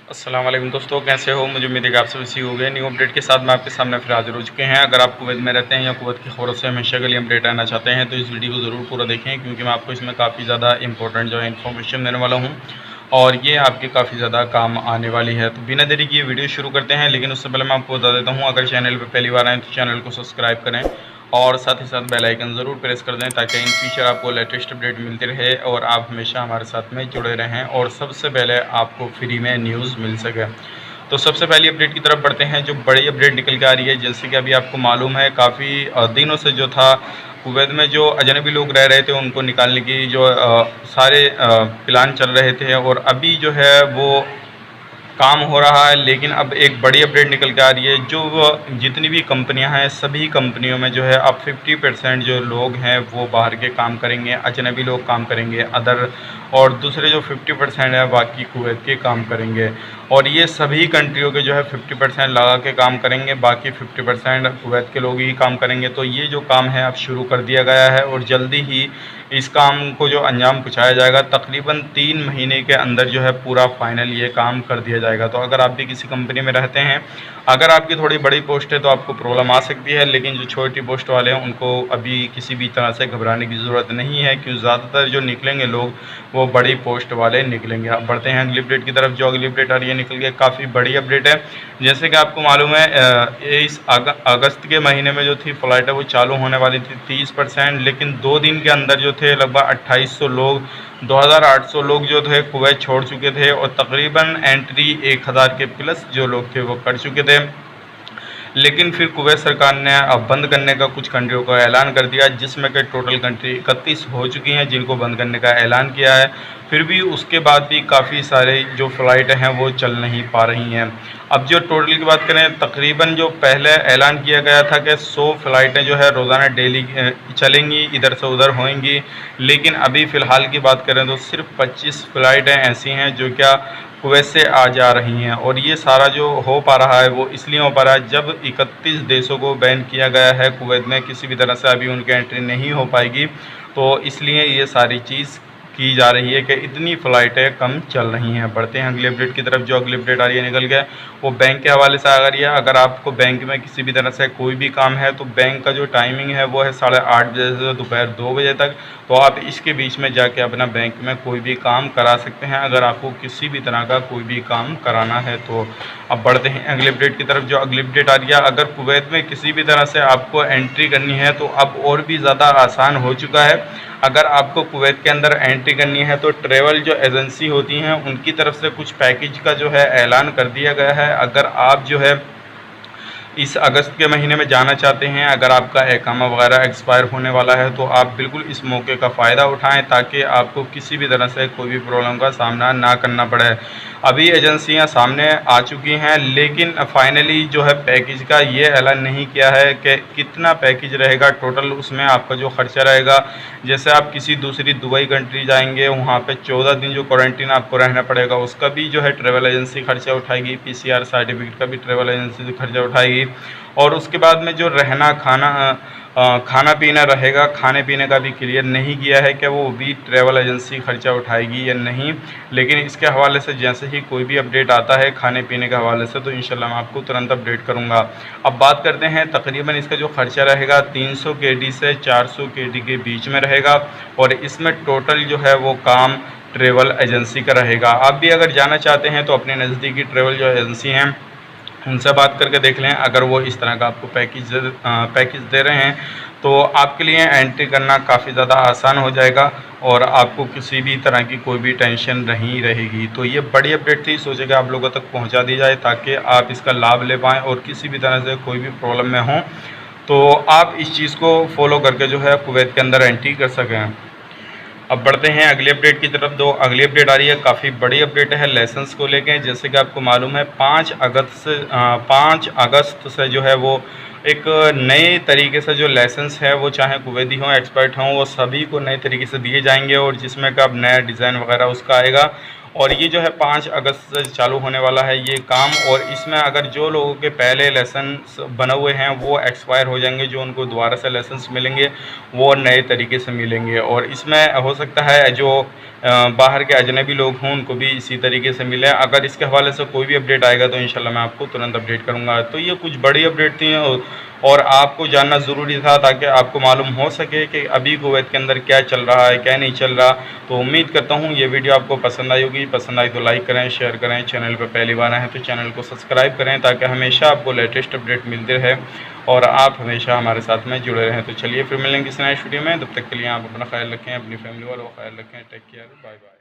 अस्सलाम वालेकुम दोस्तों, कैसे हो? मुझे उम्मीद है कि आप सब इसी हो गए। न्यू अपडेट के साथ मैं आपके सामने फिर हाजिर हो चुके हैं। अगर आप कुवैत में रहते हैं या कुवैत की खबरों से हमेशा के लिए अपडेट रहना चाहते हैं तो इस वीडियो को ज़रूर पूरा देखें, क्योंकि मैं आपको इसमें काफ़ी ज़्यादा इंपॉर्टेंट जो है इन्फॉर्मेशन देने वाला हूँ और ये आपके काफ़ी ज़्यादा काम आने वाली है। तो बिना देरी किए वीडियो शुरू करते हैं, लेकिन उससे पहले मैं आपको बता देता हूँ, अगर चैनल पर पहली बार आएँ तो चैनल को सब्सक्राइब करें और साथ ही साथ बेल आइकन ज़रूर प्रेस कर दें, ताकि इन फ्यूचर आपको लेटेस्ट अपडेट मिलती रहे और आप हमेशा हमारे साथ में जुड़े रहें और सबसे पहले आपको फ्री में न्यूज़ मिल सके। तो सबसे पहली अपडेट की तरफ बढ़ते हैं। जो बड़ी अपडेट निकल के आ रही है, जैसे कि अभी आपको मालूम है, काफ़ी दिनों से जो था कुवैत में जो अजनबी लोग रह रहे थे उनको निकालने की जो सारे प्लान चल रहे थे, और अभी जो है वो काम हो रहा है। लेकिन अब एक बड़ी अपडेट निकल के आ रही है, जो जितनी भी कंपनियां हैं सभी कंपनियों में जो है अब 50% जो लोग हैं वो बाहर के काम करेंगे, अजनबी लोग काम करेंगे अदर, और दूसरे जो 50% है बाकी कुवैत के काम करेंगे। और ये सभी कंट्रियों के जो है 50% लगा के काम करेंगे, बाकी 50% कुवैत के लोग ही काम करेंगे। तो ये जो काम है अब शुरू कर दिया गया है और जल्दी ही इस काम को जो अंजाम पहुँचाया जाएगा, तकरीबन 3 महीने के अंदर जो है पूरा फाइनल ये काम कर दिया जाएगा। तो अगर आप भी किसी कंपनी में रहते हैं, अगर आपकी थोड़ी बड़ी पोस्ट है तो आपको प्रॉब्लम आ सकती है, लेकिन जो छोटी पोस्ट वाले हैं उनको अभी किसी भी तरह से घबराने की ज़रूरत नहीं है, क्योंकि ज़्यादातर जो निकलेंगे लोग वो बड़ी पोस्ट वाले निकलेंगे। अब बढ़ते हैं अगली अपडेट की तरफ। जो अगली अपडेट आ रही है निकल के काफ़ी बड़ी अपडेट है। जैसे कि आपको मालूम है, इस अगस्त के महीने में जो थी फ़्लाइट है वो चालू होने वाली थी 30%, लेकिन 2 दिन के अंदर जो थे लगभग 2800 लोग, 2800 लोग जो थे कुवैत छोड़ चुके थे, और तकरीबन एंट्री 1000 के प्लस जो लोग थे वो कर चुके थे। लेकिन फिर कुवैत सरकार ने अब बंद करने का कुछ कंट्रियों का ऐलान कर दिया, जिसमें कि टोटल कंट्री 31 हो चुकी हैं जिनको बंद करने का ऐलान किया है। फिर भी उसके बाद भी काफ़ी सारे जो फ़्लाइट हैं वो चल नहीं पा रही हैं। अब जो टोटल की बात करें, तकरीबन जो पहले ऐलान किया गया था कि 100 फ़्लाइटें जो है रोज़ाना डेली चलेंगी, इधर से उधर होएंगी, लेकिन अभी फ़िलहाल की बात करें तो सिर्फ 25 फ़्लाइटें ऐसी हैं जो क्या कुवैत से आ जा रही हैं। और ये सारा जो हो पा रहा है वो इसलिए हो पा रहा है, जब 31 देशों को बैन किया गया है कुवैत में किसी भी तरह से अभी उनकी एंट्री नहीं हो पाएगी, तो इसलिए ये सारी चीज़ की जा रही है कि इतनी फ़्लाइटें कम चल रही हैं। बढ़ते हैं अगली अपडेट की तरफ। जो अगली अपडेट आ रही है निकल गया, वो बैंक के हवाले से आ रही है। अगर आपको बैंक में किसी भी तरह से कोई भी काम है तो बैंक का जो टाइमिंग है वो है 8:30 बजे से दोपहर 2 बजे तक। तो आप इसके बीच में जाके अपना बैंक में कोई भी काम करा सकते हैं, अगर आपको किसी भी तरह का कोई भी काम कराना है तो। अब बढ़ते हैं अगली अपडेट की तरफ। जो अगली अपडेट आ रही है, अगर कुवैत में किसी भी तरह से आपको एंट्री करनी है तो अब और भी ज़्यादा आसान हो चुका है। अगर आपको कुवैत के अंदर एंट्री करनी है तो ट्रैवल जो एजेंसी होती हैं उनकी तरफ से कुछ पैकेज का जो है ऐलान कर दिया गया है। अगर आप जो है इस अगस्त के महीने में जाना चाहते हैं, अगर आपका इकामा वगैरह एक्सपायर होने वाला है, तो आप बिल्कुल इस मौके का फ़ायदा उठाएं, ताकि आपको किसी भी तरह से कोई भी प्रॉब्लम का सामना ना करना पड़े। अभी एजेंसियां सामने आ चुकी हैं, लेकिन फाइनली जो है पैकेज का ये ऐलान नहीं किया है कि कितना पैकेज रहेगा टोटल, उसमें आपका जो खर्चा रहेगा। जैसे आप किसी दूसरी दुबई कंट्री जाएंगे, वहाँ पे 14 दिन जो क्वारंटीन आपको रहना पड़ेगा, उसका भी जो है ट्रैवल एजेंसी खर्चा उठाएगी, PCR सर्टिफिकेट का भी ट्रैवल एजेंसी खर्चा उठाएगी। और उसके बाद में जो रहना खाना पीना रहेगा, खाने पीने का भी क्लियर नहीं किया है कि वो भी ट्रैवल एजेंसी खर्चा उठाएगी या नहीं। लेकिन इसके हवाले से जैसे ही कोई भी अपडेट आता है खाने पीने के हवाले से, तो इंशाल्लाह मैं आपको तुरंत अपडेट करूंगा। अब बात करते हैं, तकरीबन इसका जो खर्चा रहेगा 300 KD से 400 KD के बीच में रहेगा, और इसमें टोटल जो है वो काम ट्रैवल एजेंसी का रहेगा। आप भी अगर जाना चाहते हैं तो अपने नज़दीकी ट्रैवल जो एजेंसी हैं उनसे बात करके देख लें। अगर वो इस तरह का आपको पैकेज दे रहे हैं तो आपके लिए एंट्री करना काफ़ी ज़्यादा आसान हो जाएगा और आपको किसी भी तरह की कोई भी टेंशन नहीं रहेगी। तो ये बड़ी अपडेट थी, सोचे कि आप लोगों तक पहुंचा दी जाए ताकि आप इसका लाभ ले पाएँ और किसी भी तरह से कोई भी प्रॉब्लम में हों तो आप इस चीज़ को फॉलो करके जो है कुवैत के अंदर एंट्री कर सकें। अब बढ़ते हैं अगली अपडेट की तरफ। दो अगली अपडेट आ रही है, काफ़ी बड़ी अपडेट है लाइसेंस को लेके। जैसे कि आपको मालूम है 5 अगस्त से जो है वो एक नए तरीके से जो लाइसेंस है वो चाहे कुवैती हों एक्सपर्ट हों, वो सभी को नए तरीके से दिए जाएंगे, और जिसमें का अब नया डिज़ाइन वगैरह उसका आएगा। और ये जो है 5 अगस्त से चालू होने वाला है ये काम। और इसमें अगर जो लोगों के पहले लाइसेंस बने हुए हैं वो एक्सपायर हो जाएंगे, जो उनको दोबारा से लाइसेंस मिलेंगे वो नए तरीके से मिलेंगे। और इसमें हो सकता है जो बाहर के अजनबी लोग हों उनको भी इसी तरीके से मिले। अगर इसके हवाले से कोई भी अपडेट आएगा तो इंशाल्लाह मैं आपको तुरंत अपडेट करूँगा। तो ये कुछ बड़ी अपडेट थी और आपको जानना ज़रूरी था ताकि आपको मालूम हो सके कि अभी कुवैत के अंदर क्या चल रहा है क्या नहीं चल रहा। तो उम्मीद करता हूँ ये वीडियो आपको पसंद आई होगी। पसंद आई तो लाइक करें, शेयर करें। चैनल पर पहली बार आए हैं तो चैनल को सब्सक्राइब करें ताकि हमेशा आपको लेटेस्ट अपडेट मिलते रहे और आप हमेशा हमारे साथ में जुड़े रहें। तो चलिए फिर मिलेंगे किसी नए वीडियो में। तब तक के लिए आप अपना ख्याल रखें, अपनी फैमिली वालों का ख्याल रखें। Take care, bye bye.